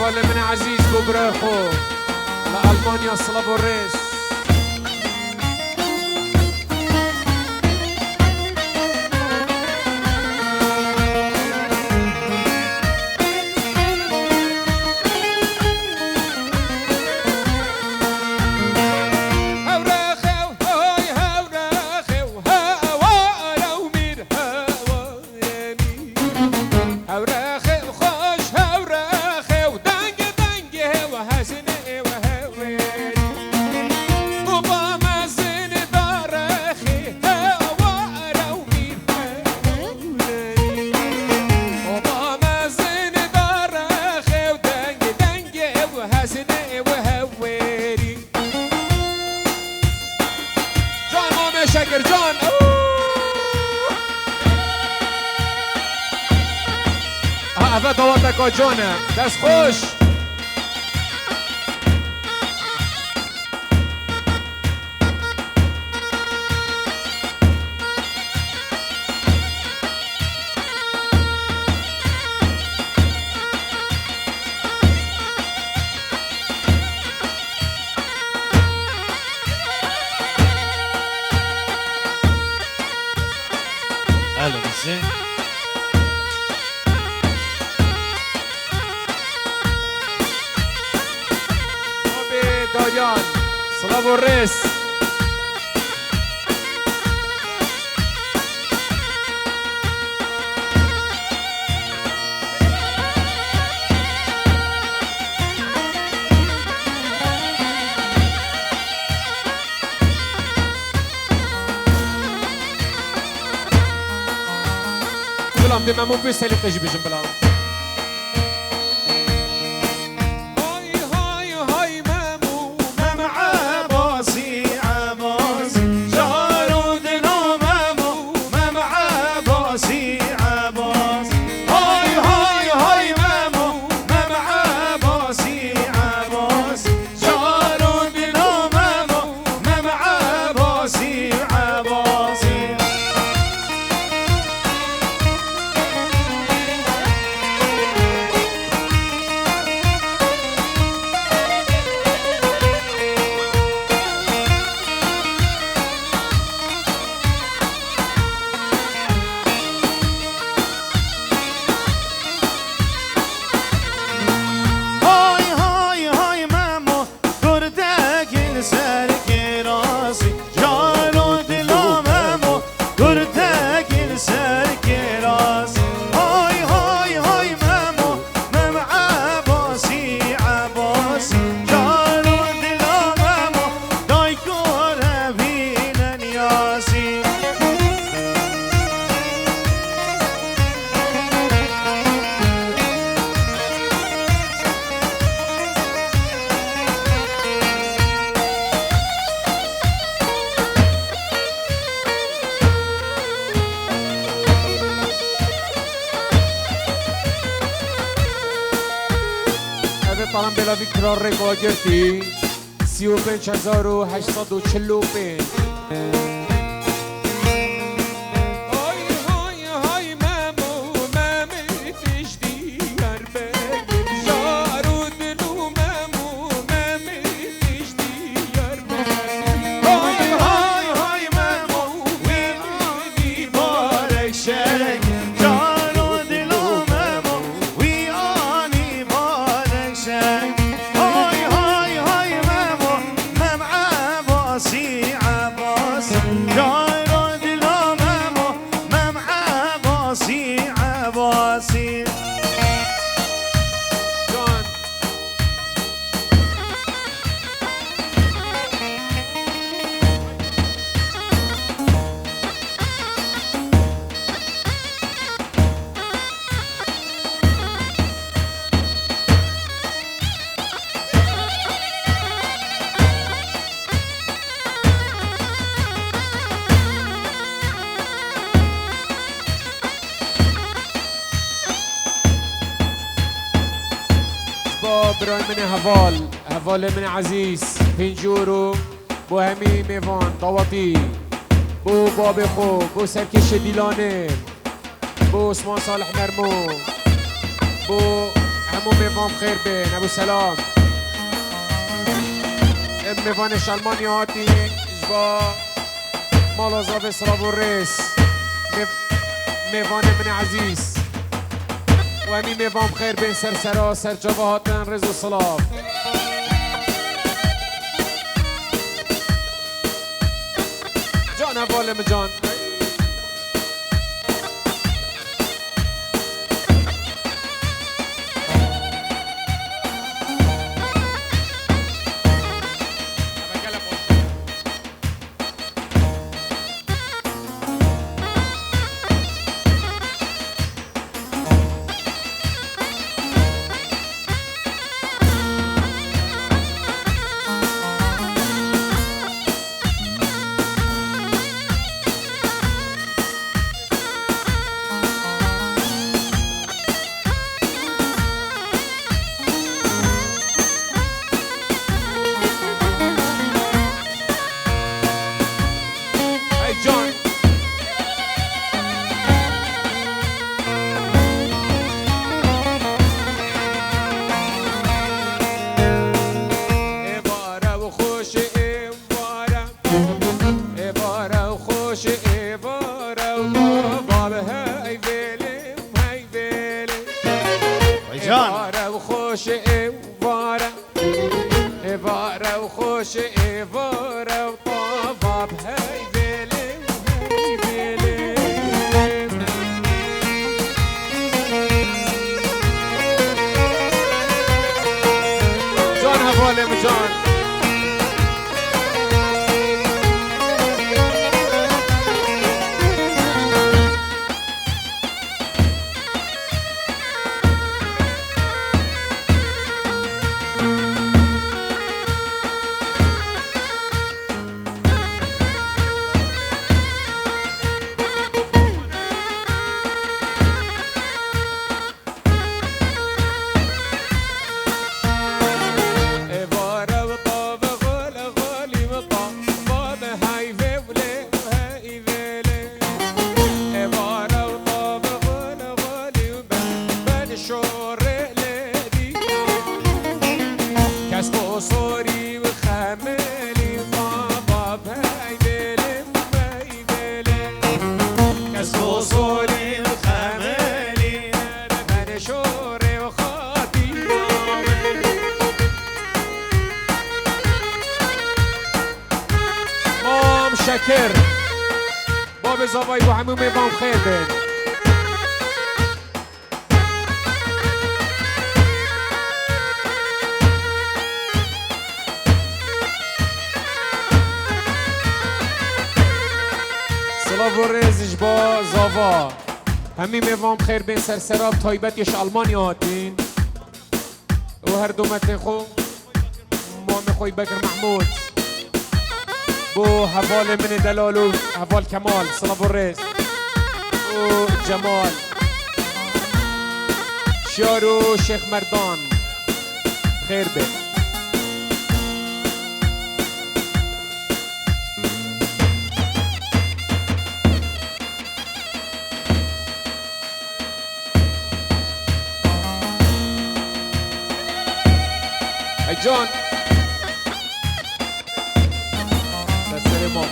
حواله من عزیز ببرخو لألمانيا سلافوريس شاكر جون افا دواتك جونه دست خوش اهلا وسهلا دایان سلافوريس بلام دي مامو بيسالي تجي بجنب بلام سلام بلا ویکتور ریکو گرتی 35845 برای من هوال من عزیز پنجورو بو همی میوان طواطی بو باب خو بو سرکش دیلانه بو عثمان صالح مرمو بو همو میوان خیر بین ابو سلام میوانش المانی هاتی جبا مالازاب سلاب و ریس میوان من عزیز و همی میوام خیر بین سرسرا سر جواهاتن رز و صلاف جان والم جان شکر باب زوای با همون میوام خیر بین سلاو و رزش با زاوا همین میوام خیر بین سرسراب تایبتش آلمانی هاتین و هر دومت خو ما میخوای بکر محمود بو حوال من دلالو حوال کمال صلاب الرئيس و جمال شارو شيخ مردان خیر به ای جان سر ما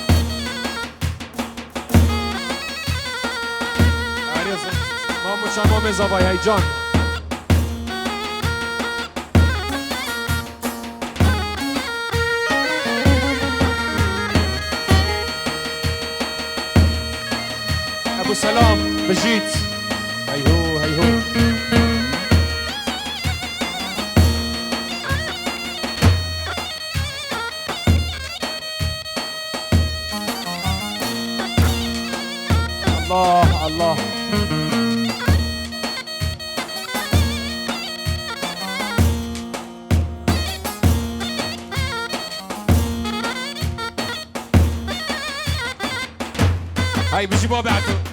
ما مشما مزابای ای جان ابو سلام بجيت هيهو هيهو الله الله هاي بيجي بابعته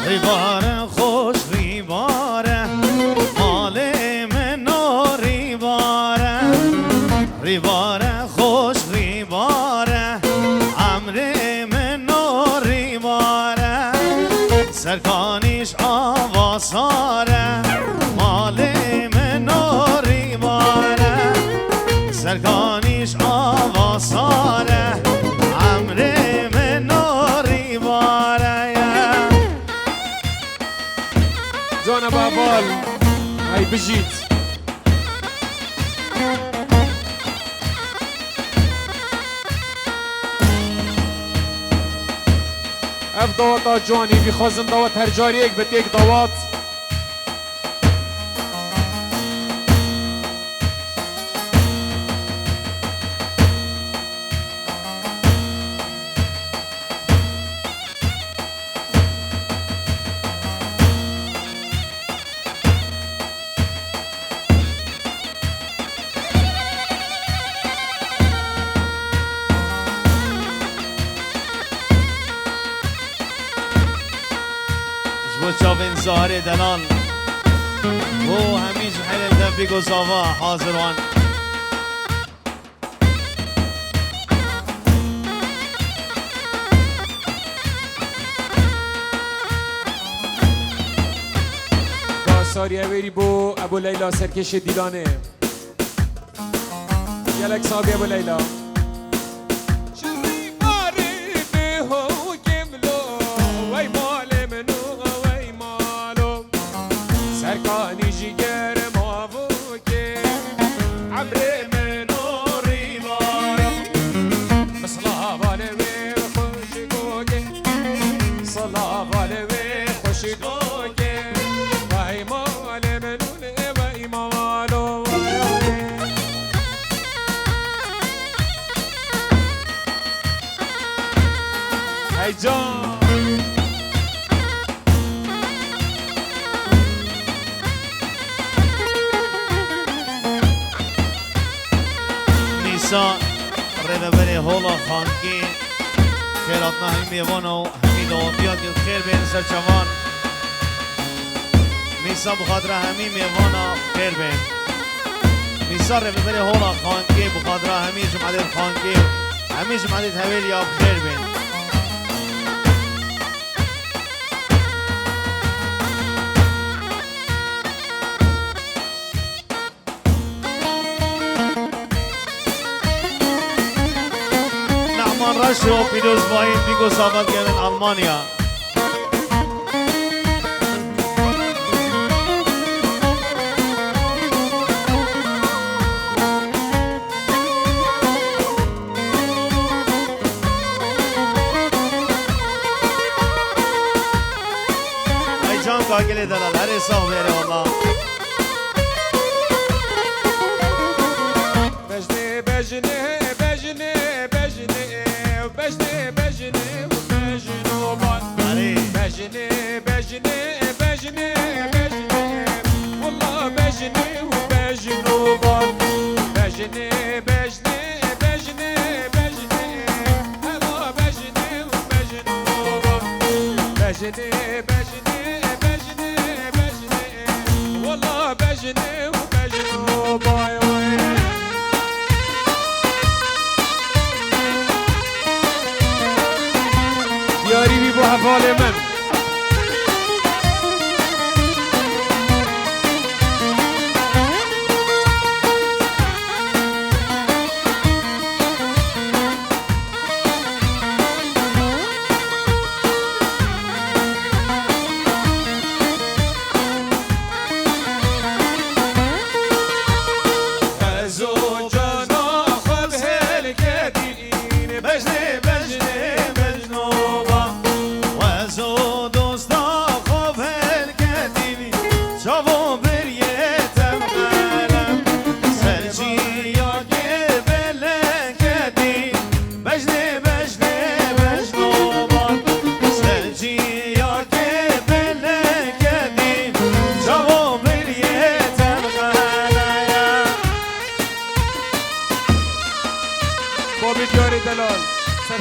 ریواره خوش ریواره مال من ریواره ریواره خوش ریواره امر من ریواره سرکانیش آواساره مال من ریواره سرکانیش آواساره امر من ریواره جانا بابال هاي بجيت اف دوات جوانی بیخوازن دوات هر جاری یک بت یک دوات چاوین زهر دلال و همیش حل دبی گزاوا حاضران ساری اویری بو ابو لیلا سرکش دیلانه یلک صابی ابو لیلا سرکانی جیگر موافقه عمر منو ریوارا صلاوانه و خوشی گوگه صلاوانه و خوشی گوگه وای مال منونه وای مالو ای جان رهبر هولا خانگی خیراتنا همین میوان و همین دواتیات که خیر بین سرچوان میسا بخاطر همین میوان خیر بین میسا رهبر هولا خانگی بخاطر همین جمعیت خانگی همین جمعیت حویلی آب خیر بین رش و پیروز واحد بیگو ثابت کردن آلمانیا ای جان کاگلی دلال هر حساب بیره والله بجنه بجنه بجنه بجنه بجنه بجنه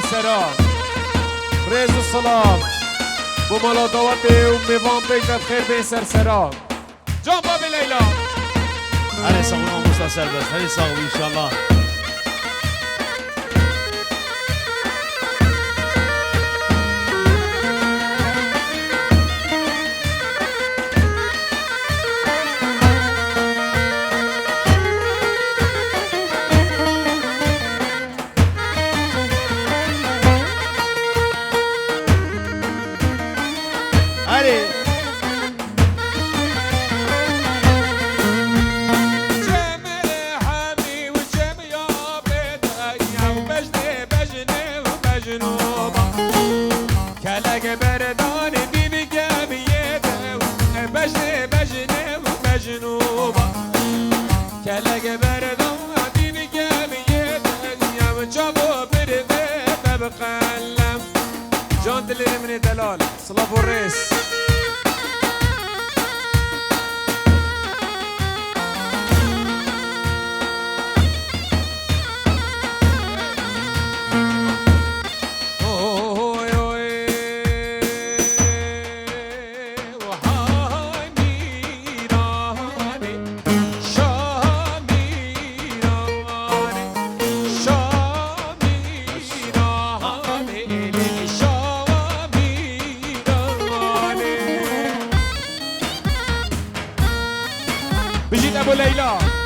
سرسرا رز و سلام بو مالا دواته و میوان بگذب خیر بین سرسرا جان باب لیلا هلی ساقونا مستا بس هلی ساقو انشالله جان دليل من دلال صلاف والريس بجيت ابو ليلى